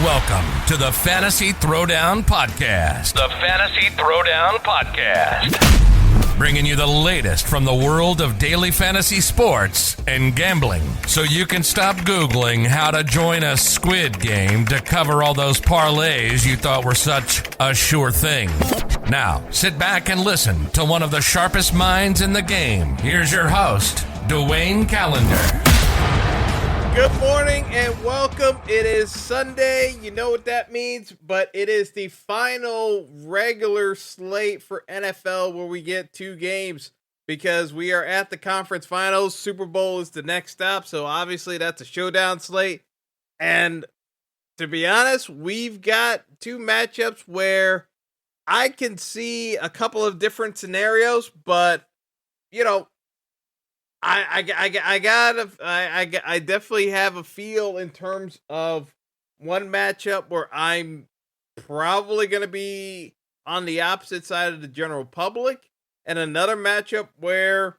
Welcome to the Fantasy Throwdown Podcast. The Fantasy Throwdown Podcast. Bringing you the latest from the world of daily fantasy sports and gambling, so you can stop Googling how to join a squid game to cover all those parlays you thought were such a sure thing. Now, sit back and listen to one of the sharpest minds in the game. Here's your host, Dwayne Callender. Good morning and welcome. It is Sunday. You know what that means, but it is the final regular slate for NFL where we get two games because we are at the conference finals. Super Bowl is the next stop, so obviously that's a showdown slate. And to be honest, we've got two matchups where I can see a couple of different scenarios, but you know, I definitely have a feel in terms of one matchup where I'm probably going to be on the opposite side of the general public, and another matchup where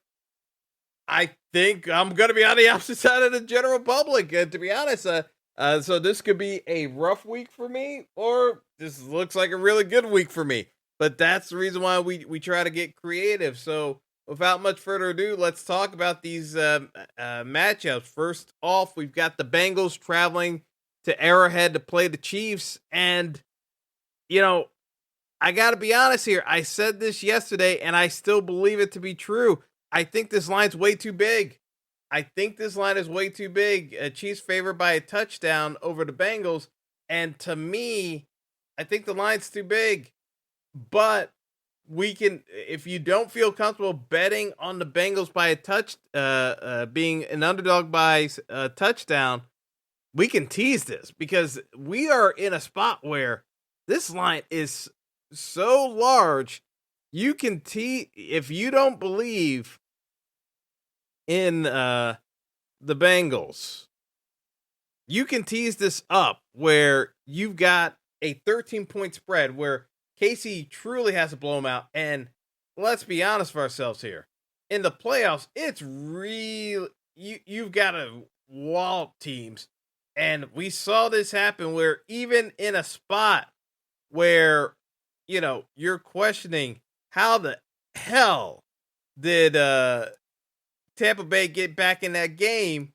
I think I'm going to be on the opposite side of the general public. To be honest, so this could be a rough week for me, or this looks like a really good week for me. But that's the reason why we try to get creative. So without much further ado, let's talk about these matchups. First off, we've got the Bengals traveling to Arrowhead to play the Chiefs. And, you know, I got to be honest here. I said this yesterday, and I still believe it to be true. I think this line's way too big. Chiefs favored by a touchdown over the Bengals. And to me, I think the line's too big. But we can, if you don't feel comfortable betting on the Bengals by a being an underdog by a touchdown, we can tease this because we are in a spot where this line is so large. You can if you don't believe in the Bengals, you can tease this up where you've got a 13-point spread where KC truly has to blow them out. And let's be honest for ourselves here. In the playoffs, it's real. You've got to wallop teams. And we saw this happen where even in a spot where, you know, you're questioning how the hell did Tampa Bay get back in that game,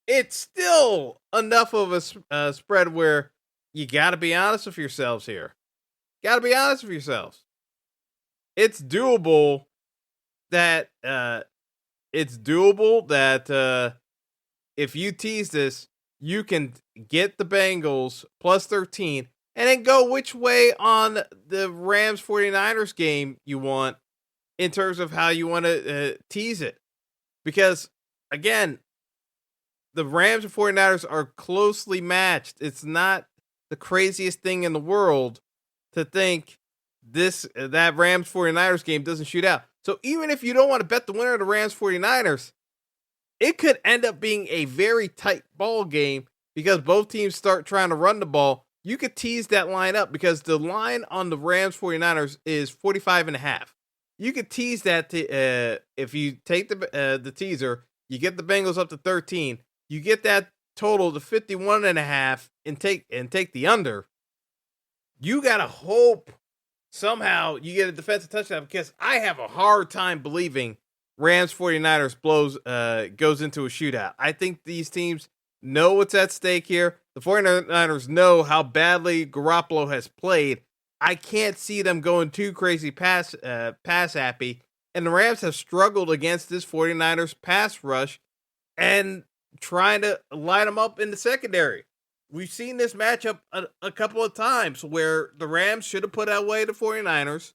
it's still enough of a spread where you got to be honest with yourselves here. It's doable that if you tease this, you can get the Bengals plus 13 and then go which way on the Rams 49ers game you want in terms of how you want to tease it. Because again, the Rams and 49ers are closely matched. It's not the craziest thing in the world to think that Rams 49ers game doesn't shoot out. So even if you don't want to bet the winner of the Rams 49ers, it could end up being a very tight ball game because both teams start trying to run the ball. You could tease that line up because the line on the Rams 49ers is 45.5. You could tease that if you take the teaser, you get the Bengals up to 13, you get that total to 51.5 and take the under. You got to hope somehow you get a defensive touchdown because I have a hard time believing Rams 49ers goes into a shootout. I think these teams know what's at stake here. The 49ers know how badly Garoppolo has played. I can't see them going too crazy pass happy. And the Rams have struggled against this 49ers pass rush and trying to line them up in the secondary. We've seen this matchup a couple of times where the Rams should have put away the 49ers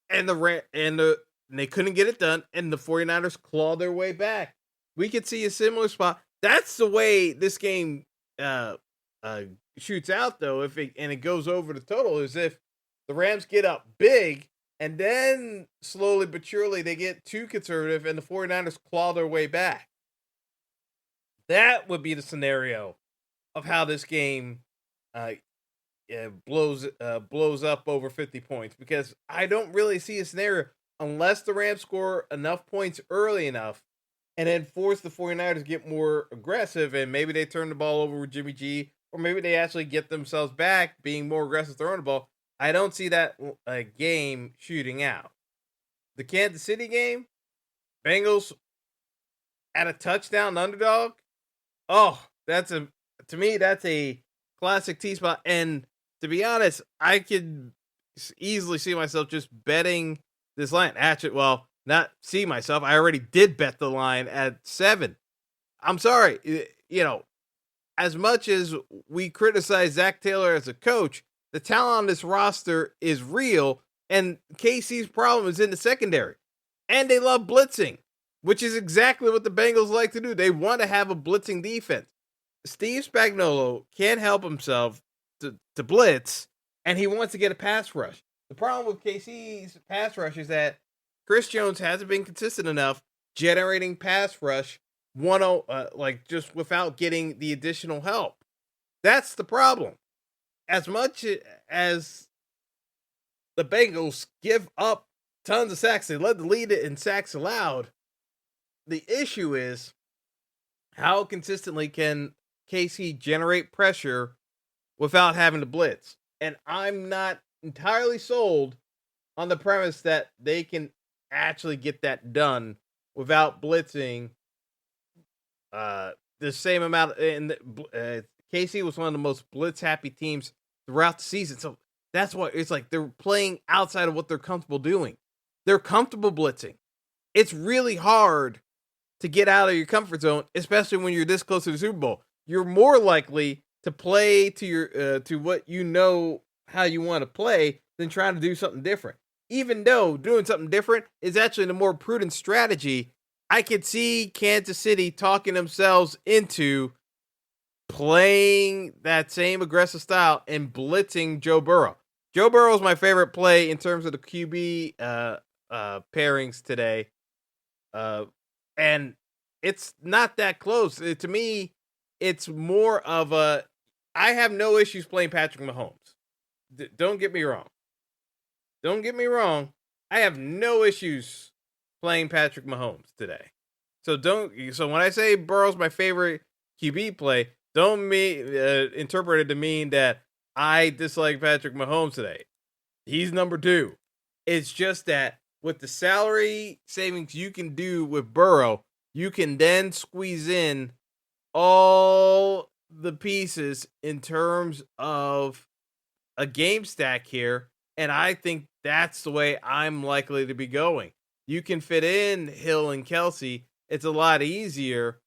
and they couldn't get it done, and the 49ers clawed their way back. We could see a similar spot. That's the way this game shoots out, though, it goes over the total, is if the Rams get up big and then slowly but surely they get too conservative and the 49ers claw their way back. That would be the scenario of how this game blows up over 50 points, because I don't really see a scenario unless the Rams score enough points early enough and then force the 49ers to get more aggressive and maybe they turn the ball over with Jimmy G or maybe they actually get themselves back being more aggressive throwing the ball. I don't see that game shooting out. The Kansas City game, Bengals at a touchdown underdog. Oh, to me that's a classic T spot. And to be honest, I could easily see myself just betting this line. Actually, well, not see myself. I already did bet the line at 7. I'm sorry, as much as we criticize Zach Taylor as a coach, the talent on this roster is real, and KC's problem is in the secondary. And they love blitzing, which is exactly what the Bengals like to do. They want to have a blitzing defense. Steve Spagnuolo can't help himself to blitz, and he wants to get a pass rush. The problem with KC's pass rush is that Chris Jones hasn't been consistent enough generating pass rush just without getting the additional help. That's the problem. As much as the Bengals give up tons of sacks, they led the lead in sacks allowed. The issue is how consistently can KC generate pressure without having to blitz. And I'm not entirely sold on the premise that they can actually get that done without blitzing the same amount. And KC was one of the most blitz happy teams throughout the season. So that's why it's like they're playing outside of what they're comfortable doing. They're comfortable blitzing. It's really hard to get out of your comfort zone, especially when you're this close to the Super Bowl. You're more likely to play to your to what you know how you want to play than trying to do something different. Even though doing something different is actually the more prudent strategy, I could see Kansas City talking themselves into playing that same aggressive style and blitzing Joe Burrow. Joe Burrow is my favorite play in terms of the QB pairings today. And it's not that close. To me, it's more of I have no issues playing Patrick Mahomes. Don't get me wrong. Don't get me wrong. I have no issues playing Patrick Mahomes today. So when I say Burrow's my favorite QB play, don't interpret it to mean that I dislike Patrick Mahomes today. He's number 2. It's just that with the salary savings you can do with Burrow, you can then squeeze in all the pieces in terms of a game stack here. And I think that's the way I'm likely to be going. You can fit in Hill and Kelsey. It's a lot easier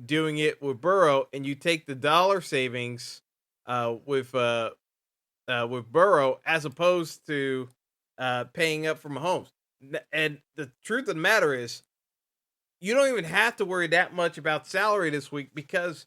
doing it with Burrow, and you take the dollar savings with Burrow as opposed to paying up for Mahomes. And the truth of the matter is, you don't even have to worry that much about salary this week because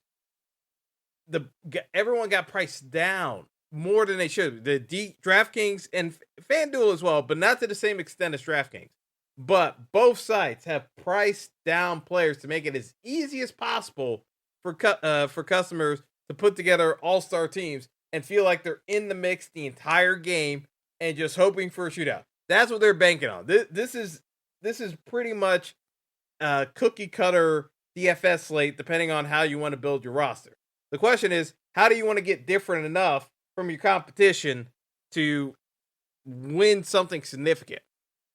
everyone got priced down more than they should. The DraftKings and FanDuel as well, but not to the same extent as DraftKings. But both sites have priced down players to make it as easy as possible for customers to put together all-star teams and feel like they're in the mix the entire game and just hoping for a shootout. That's what they're banking on. This is pretty much cookie cutter DFS slate, depending on how you want to build your roster. The question is, how do you want to get different enough from your competition to win something significant?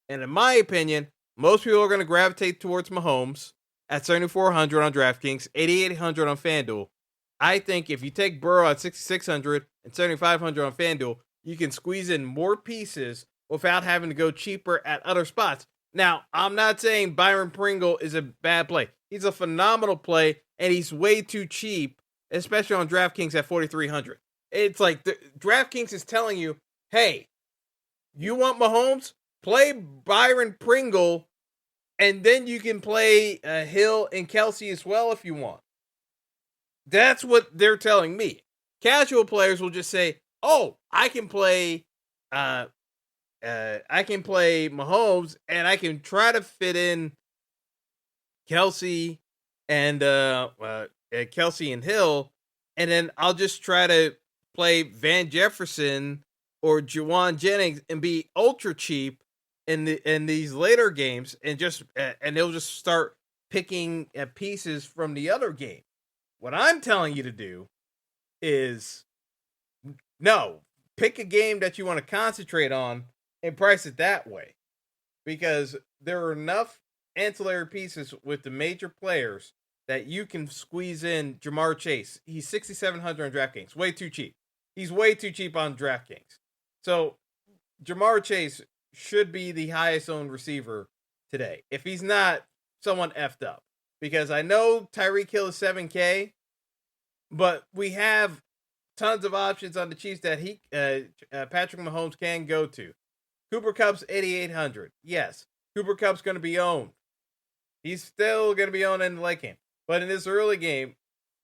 And in my opinion, most people are going to gravitate towards Mahomes at 7,400 on DraftKings, 8,800 on FanDuel. I think if you take Burrow at 6,600 and 7,500 on FanDuel, you can squeeze in more pieces without having to go cheaper at other spots. Now, I'm not saying Byron Pringle is a bad play. He's a phenomenal play, and he's way too cheap, especially on DraftKings at 4,300. It's like DraftKings is telling you, hey, you want Mahomes? Play Byron Pringle, and then you can play Hill and Kelsey as well if you want. That's what they're telling me. Casual players will just say, "Oh, I can play Mahomes, and I can try to fit in Kelsey and Kelsey and Hill, and then I'll just try to play Van Jefferson or Juwan Jennings and be ultra cheap in these later games, and they'll just start picking pieces from the other game." What I'm telling you to do is no, pick a game that you want to concentrate on and price it that way. Because there are enough ancillary pieces with the major players that you can squeeze in Jamar Chase. He's 6,700 on DraftKings. Way too cheap. He's way too cheap on DraftKings. So Jamar Chase should be the highest owned receiver today. If he's not, someone effed up. Because I know Tyreek Hill is 7K, but we have tons of options on the Chiefs that Patrick Mahomes can go to. Cooper Kupp's 8,800. Yes, Cooper Kupp's going to be owned. He's still going to be owned in the late game. But in this early game,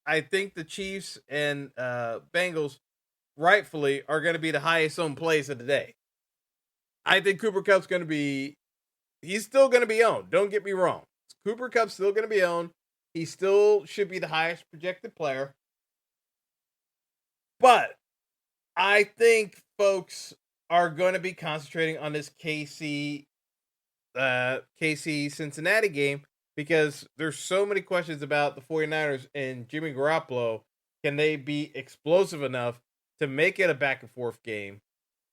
I think the Chiefs and Bengals rightfully are going to be the highest owned plays of the day. I think Cooper Kupp's going to be, he's still going to be owned. Don't get me wrong. Cooper Kupp's still going to be owned. He still should be the highest projected player. But I think folks are going to be concentrating on this KC Cincinnati game because there's so many questions about the 49ers and Jimmy Garoppolo. Can they be explosive enough to make it a back and forth game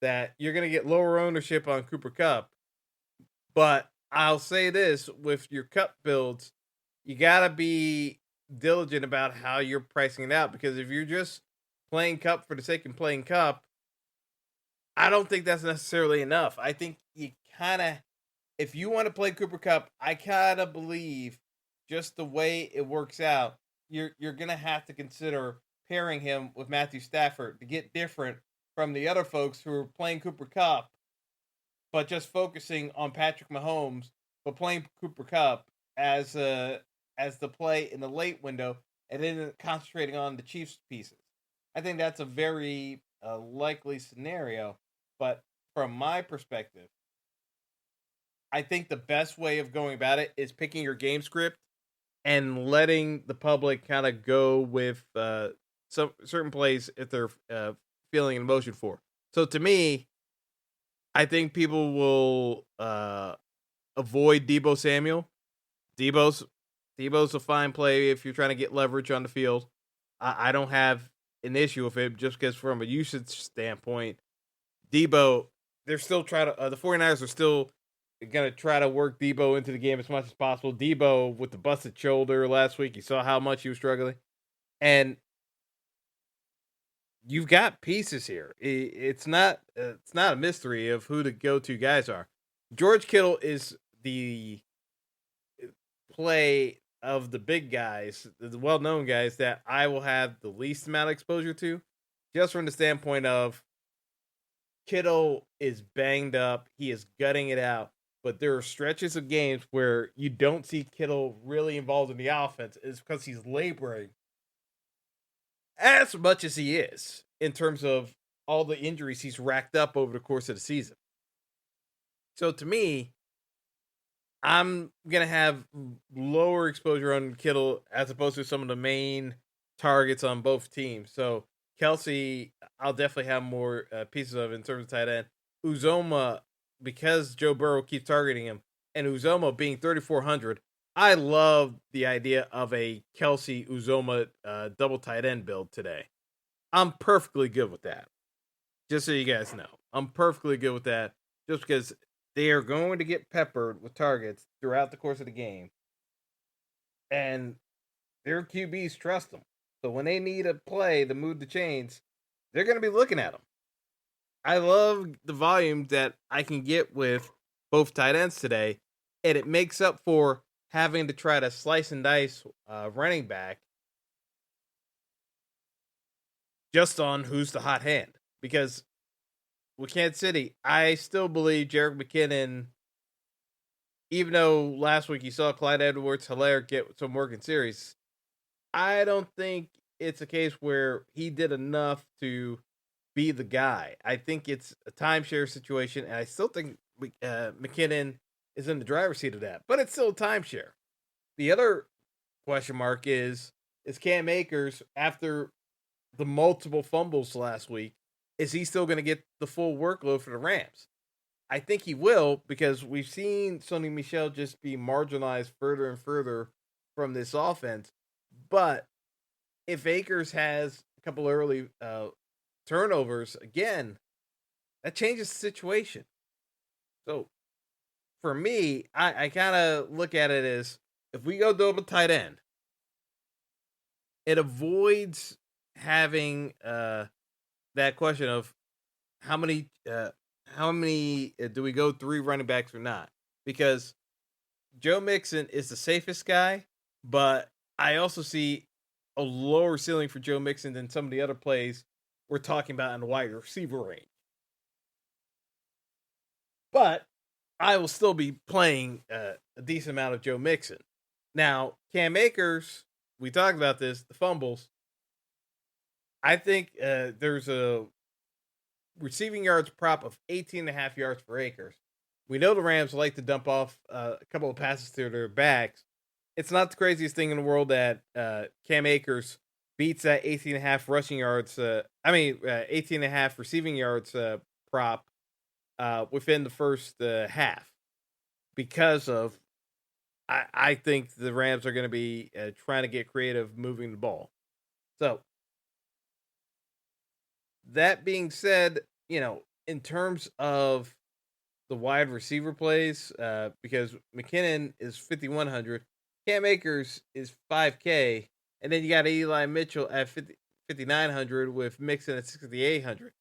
that you're going to get lower ownership on Cooper Kupp? But I'll say this, with your Kupp builds, you got to be diligent about how you're pricing it out, because if you're just playing Kupp for the sake of playing Kupp, I don't think that's necessarily enough. I think you kind of, if you want to play Cooper Kupp, I kind of believe just the way it works out, you're going to have to consider pairing him with Matthew Stafford to get different from the other folks who are playing Cooper Kupp, but just focusing on Patrick Mahomes, but playing Cooper Kupp as the play in the late window, and then concentrating on the Chiefs pieces. I think that's a very likely scenario, but from my perspective, I think the best way of going about it is picking your game script and letting the public kind of go with some certain plays if they're feeling an emotion for. So to me, I think people will avoid Deebo Samuel. Deebo's a fine play if you're trying to get leverage on the field. I don't have an issue with it just because from a usage standpoint, Deebo, they're still trying to, the 49ers are still going to try to work Deebo into the game as much as possible. Deebo with the busted shoulder last week, you saw how much he was struggling. And you've got pieces here. It's not a mystery of who the go-to guys are. George Kittle is the play of the big guys, the well-known guys that I will have the least amount of exposure to, just from the standpoint of Kittle is banged up. He is gutting it out. But there are stretches of games where you don't see Kittle really involved in the offense. It's because he's laboring as much as he is in terms of all the injuries he's racked up over the course of the season. So to me, I'm going to have lower exposure on Kittle as opposed to some of the main targets on both teams. So Kelsey, I'll definitely have more pieces of in terms of tight end. Uzoma, because Joe Burrow keeps targeting him, and Uzoma being 3,400, I love the idea of a Kelsey Uzoma double tight end build today. I'm perfectly good with that. Just so you guys know, I'm perfectly good with that just because they are going to get peppered with targets throughout the course of the game. And their QBs trust them. So when they need a play to move the chains, they're going to be looking at them. I love the volume that I can get with both tight ends today, and it makes up for having to try to slice and dice running back just on who's the hot hand. Because with Kansas City, I still believe Jerick McKinnon, even though last week you saw Clyde Edwards-Helaire get some work in series, I don't think it's a case where he did enough to be the guy. I think it's a timeshare situation, and I still think McKinnon is in the driver's seat of that, but it's still a timeshare. The other question mark is Cam Akers, after the multiple fumbles last week, is he still going to get the full workload for the Rams? I think he will, because we've seen Sonny Michel just be marginalized further and further from this offense. But if Akers has a couple early turnovers, again, that changes the situation. So for me, I kind of look at it as if we go double tight end, it avoids having that question of how many do we go three running backs or not? Because Joe Mixon is the safest guy, but I also see a lower ceiling for Joe Mixon than some of the other plays we're talking about in the wide receiver range. But I will still be playing a decent amount of Joe Mixon. Now, Cam Akers, we talked about this, the fumbles. I think there's a receiving yards prop of 18.5 yards for Akers. We know the Rams like to dump off a couple of passes to their backs. It's not the craziest thing in the world that Cam Akers beats that 18.5 rushing yards. 18.5 receiving yards prop within the first half, because of I think the Rams are going to be trying to get creative moving the ball. So that being said, in terms of the wide receiver plays, because McKinnon is 5,100, Cam Akers is 5K, and then you got Eli Mitchell at 5,900 with Mixon at 6,800.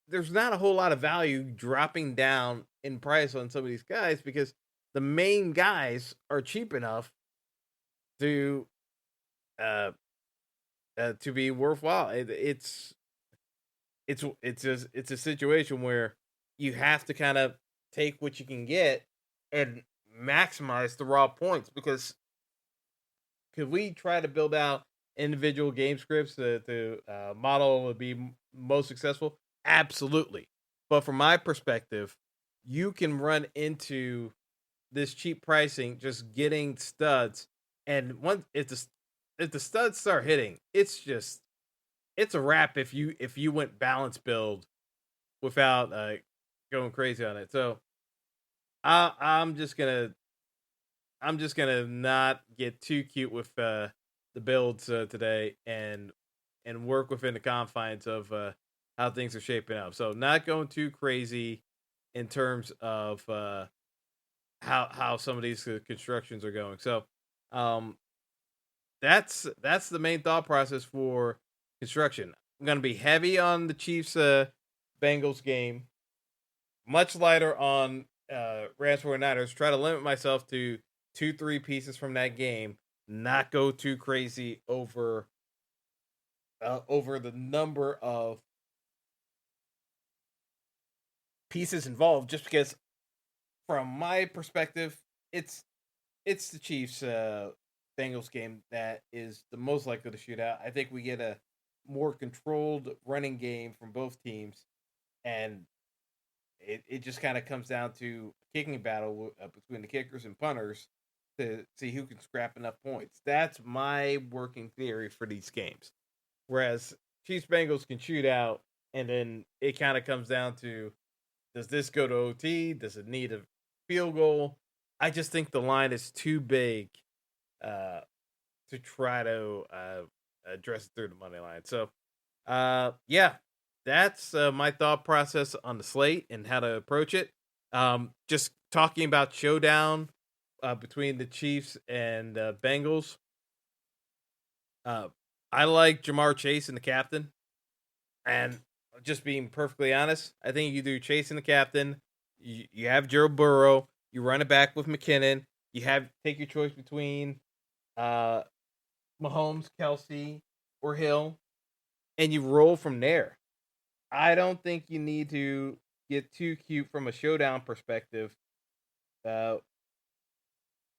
There's not a whole lot of value dropping down in price on some of these guys because the main guys are cheap enough to be worthwhile. It's a situation where you have to kind of take what you can get and maximize the raw points, because could we try to build out individual game scripts to model would be most successful? Absolutely. But from my perspective, you can run into this cheap pricing just getting studs, and if the studs start hitting, it's a wrap if you went balance build without going crazy on it. So I'm just gonna not get too cute with the builds today, and work within the confines of how things are shaping up. So not going too crazy in terms of how some of these constructions are going. So that's the main thought process for construction. I'm going to be heavy on the Chiefs Bengals game, much lighter on Rams 49ers. Try to limit myself to 2-3 pieces from that game, not go too crazy over the number of pieces involved, just because from my perspective, it's the Chiefs Bengals game that is the most likely to shoot out. I think we get a more controlled running game from both teams, and it just kind of comes down to a kicking battle between the kickers and punters to see who can scrap enough points. That's my working theory for these games. Whereas Chiefs Bengals can shoot out, and then it kind of comes down to, does this go to OT? Does it need a field goal? I just think the line is too big to try to address it through the money line. So, yeah, that's my thought process on the slate and how to approach it. Just talking about Showdown between the Chiefs and Bengals. I like Jamar Chase and the captain, and just being perfectly honest, I think you do Chase and the captain. You have Joe Burrow. You run it back with McKinnon. You take your choice between Mahomes, Kelsey, or Hill, and you roll from there. I don't think you need to get too cute from a Showdown perspective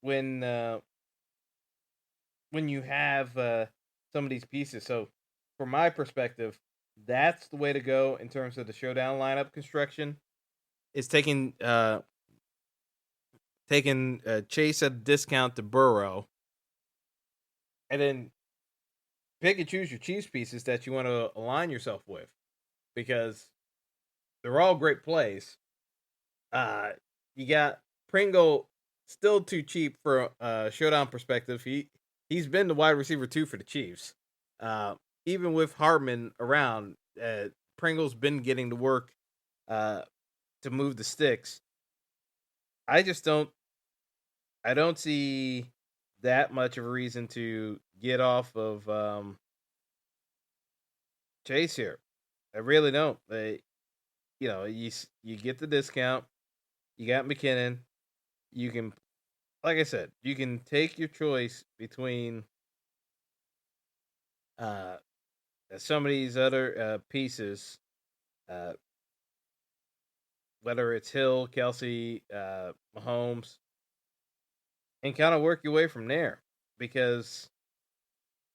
when you have some of these pieces. So, from my perspective, that's the way to go in terms of the Showdown lineup construction. Is taking Chase at a discount to Burrow, and then pick and choose your Chiefs pieces that you want to align yourself with, because they're all great plays. You got Pringle, still too cheap for a Showdown perspective. He's been the wide receiver 2 for the Chiefs. even with Hardman around, Pringle's been getting to work uh, to move the sticks. I just don't. I don't see that much of a reason to get off of Chase here. I really don't. You get the discount. You got McKinnon. You can, like I said, you can take your choice between uh some of these other pieces, uh, whether it's Hill, Kelsey, Mahomes, and kind of work your way from there. Because,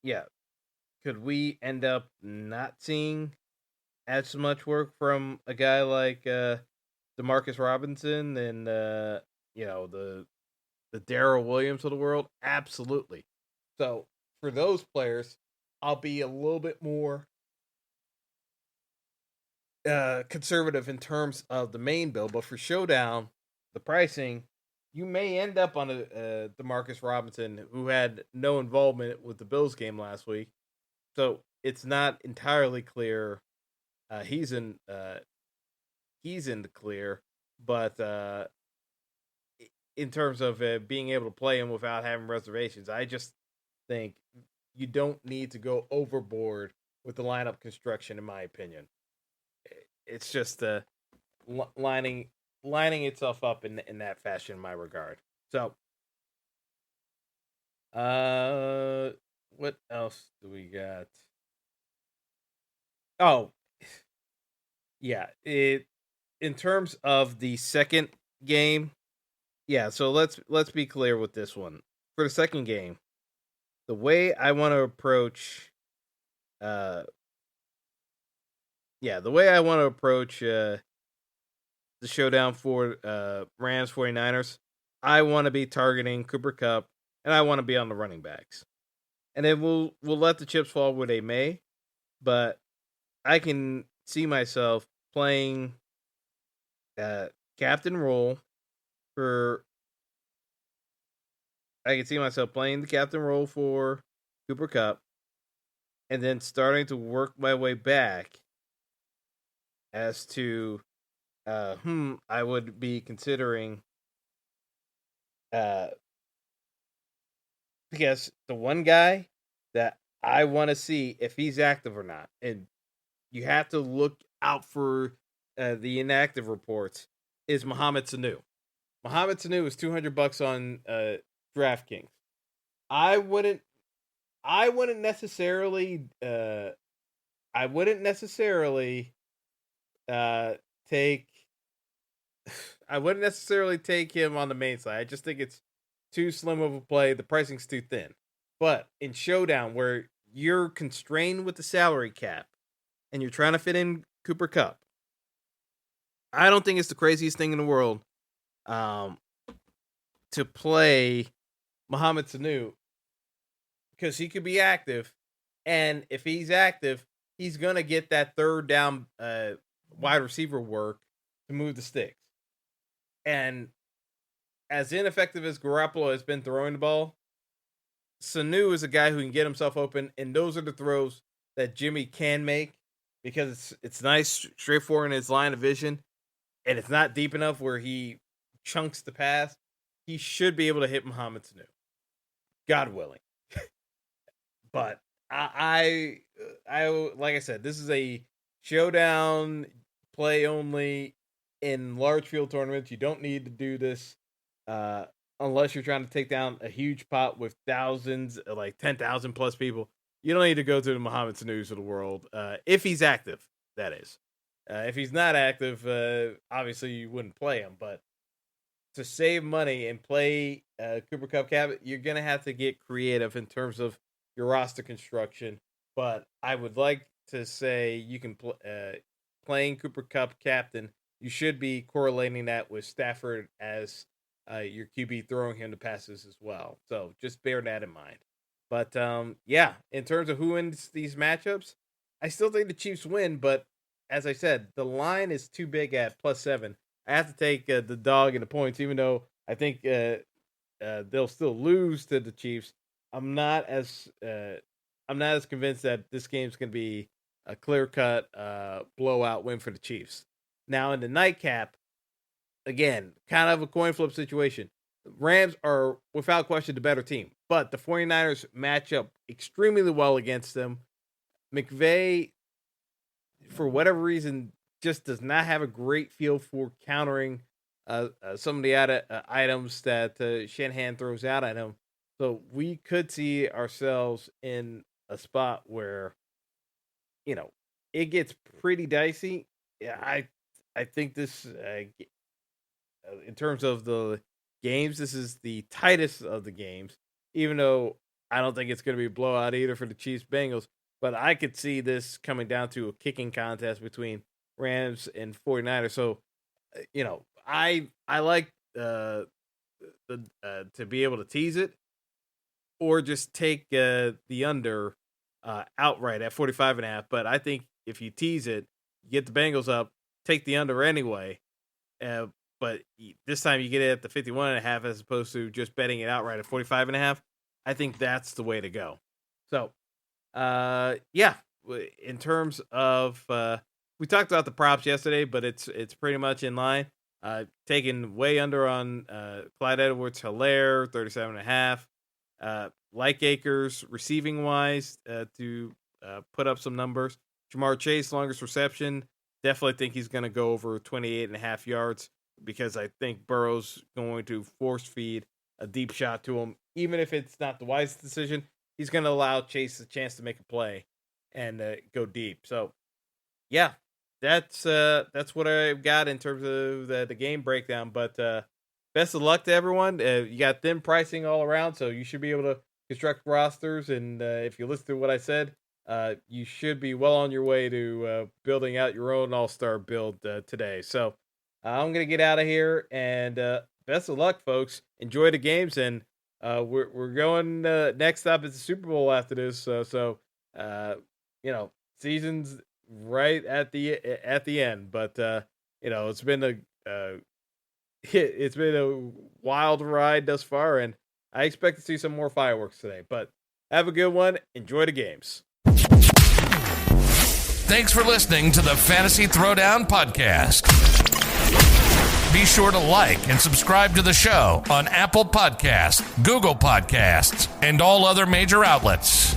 yeah, could we end up not seeing as much work from a guy like Demarcus Robinson and the Darrell Williams of the world? Absolutely. So for those players, I'll be a little bit more conservative in terms of the main bill, but for Showdown, the pricing, you may end up on a Demarcus Robinson who had no involvement with the Bills game last week, so it's not entirely clear. He's in the clear, but in terms of being able to play him without having reservations, I just think you don't need to go overboard with the lineup construction, in my opinion. It's just lining itself up in that fashion, in my regard. So, what else do we got? Oh, yeah. It in terms of the second game, yeah. So let's be clear with this one. For the second game, the way I want to approach, uh, the way I want to approach the showdown for Rams 49ers, I want to be targeting Cooper Kupp and I want to be on the running backs. And then we'll let the chips fall where they may, but I can see myself playing captain role for I can see myself playing the captain role for Cooper Kupp and then starting to work my way back as to whom I would be considering because the one guy that I want to see if he's active or not, and you have to look out for the inactive reports, is Mohamed Sanu. Mohamed Sanu is $200 on DraftKings. I wouldn't. I wouldn't necessarily. I wouldn't necessarily take. I wouldn't necessarily take him on the main side. I just think it's too slim of a play. The pricing's too thin. But in Showdown, where you're constrained with the salary cap and you're trying to fit in Cooper Kupp, I don't think it's the craziest thing in the world to play Mohamed Sanu because he could be active. And if he's active, he's going to get that third down wide receiver work to move the sticks. And as ineffective as Garoppolo has been throwing the ball, Sanu is a guy who can get himself open, and those are the throws that Jimmy can make because it's nice, straightforward in his line of vision, and it's not deep enough where he chunks the pass. He should be able to hit Mohamed Sanu, God willing. But I like I said, this is a showdown play only in large field tournaments. You don't need to do this unless you're trying to take down a huge pot with thousands, like 10,000 plus people. You don't need to go to the Mohamed Sanus of the world if he's active. That is, if he's not active, obviously you wouldn't play him. But to save money and play Cooper Kupp cap, you're gonna have to get creative in terms of your roster construction. But I would like to say you can playing Cooper Kupp captain. You should be correlating that with Stafford as your QB throwing him the passes as well. So just bear that in mind. But yeah, in terms of who wins these matchups, I still think the Chiefs win. But as I said, the line is too big at +7. I have to take the dog and the points, even though I think they'll still lose to the Chiefs. I'm not as I'm not as convinced that this game's going to be a clear-cut blowout win for the Chiefs. Now, in the nightcap, again, kind of a coin flip situation. Rams are, without question, the better team, but the 49ers match up extremely well against them. McVay, for whatever reason, just does not have a great feel for countering some of the items that Shanahan throws out at him. So we could see ourselves in a spot where, it gets pretty dicey. Yeah, I think this, in terms of the games, this is the tightest of the games, even though I don't think it's going to be a blowout either for the Chiefs Bengals. But I could see this coming down to a kicking contest between Rams and 49ers. So, I like to be able to tease it or just take the under outright at 45.5. But I think if you tease it, you get the Bengals up, take the under anyway. But this time you get it at the 51.5 as opposed to just betting it outright at 45.5. I think that's the way to go. So, in terms of, we talked about the props yesterday, but it's pretty much in line. Taking way under on Clyde Edwards-Helaire, 37.5. Like Akers, receiving wise, to put up some numbers. Jamar Chase, longest reception. Definitely think he's going to go over 28.5 yards because I think Burrow's going to force feed a deep shot to him. Even if it's not the wisest decision, he's going to allow Chase a chance to make a play and go deep. So, yeah, that's what I've got in terms of the game breakdown. But best of luck to everyone. You got thin pricing all around, so you should be able to construct rosters. And if you listen to what I said, you should be well on your way to building out your own all-star build today. So I'm going to get out of here, and best of luck, folks. Enjoy the games, and we're going next up is the Super Bowl after this. So season's right at the end, but it's been a wild ride thus far, and I expect to see some more fireworks today. But have a good one. Enjoy the games. Thanks for listening to the Fantasy Throwdown Podcast. Be sure to like and subscribe to the show on Apple Podcasts, Google Podcasts, and all other major outlets.